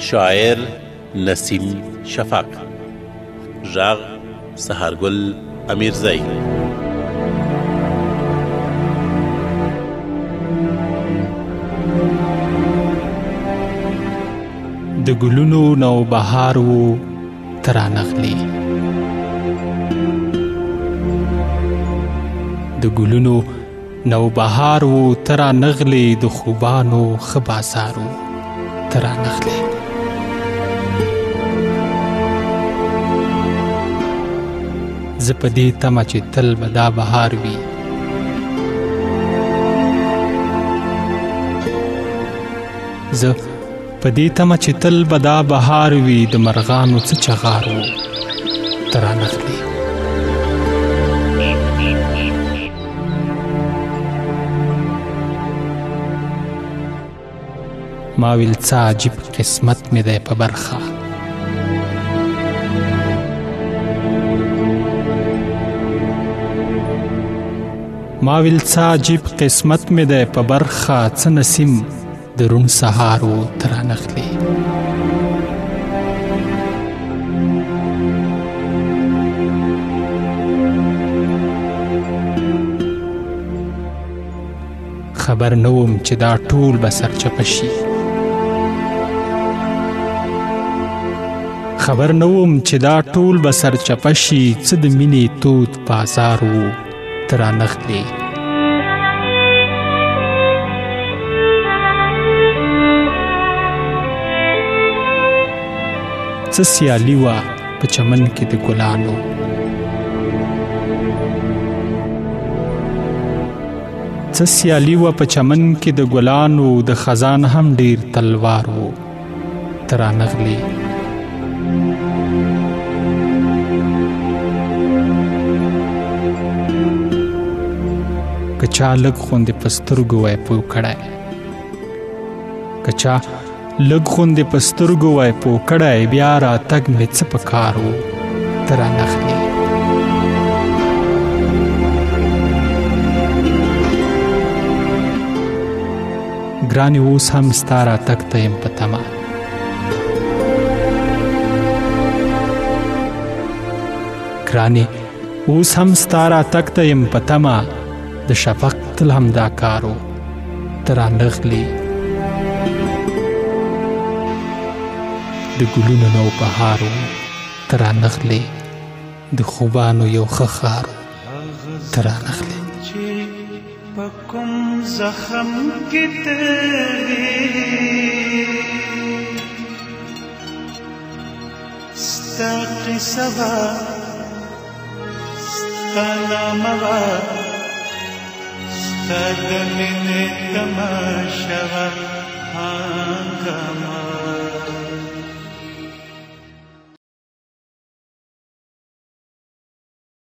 شاعر نسیم شفق، غږ سحرګل امیرزی. د ګلونو نوبهار و ته رانغلې، د ګلونو نوبهار و ته رانغلې، د خوبانو ښه بازار و ته رانغلې. زه په دې تمه چې تل به دا بهار وي، زه په دې تمه چې تل به دا بهار وي، د مرغانو څه چغار و ته رانغلې. ما ویل څه عجیب قسمت مې دی په برخه، ما ویل څه عجیب قسمت مې دی په برخه، څه نسیم د روڼ سهار و ته رانغلې. خبر نه وم چې دا ټول به سرچپه شي، خبر نه وم چې دا ټول به سرچپه شي، څه د مینې تود بازار و ته رانغلې. څه سیالي وه په چمن کې د ګلانو، څه سیالي وه په چمن کې د ګلانو، د خزان هم ډېر تلوار و ته رانغلې. که چا لږ غوندې په سترګو وای پوه کړی، که چا لږ غوندې په سترګو وای پوه کړی، بیا راتګ مې څه په کار و ته رانغلې. ګرانې اوس هم ستا راتګ ته یم په تمه، ګرانې اوس هم ستا راتګ ته یم په تمه، د شفق تل همدا کار و ته رانغلې. د ګلونو نوبهار و ته رانغلې، د خوبانو یو ښه ښار و ته رانغلې. په کوم زخم کې تلې ستا قصه به ستا نامه به ستا د مینې تمه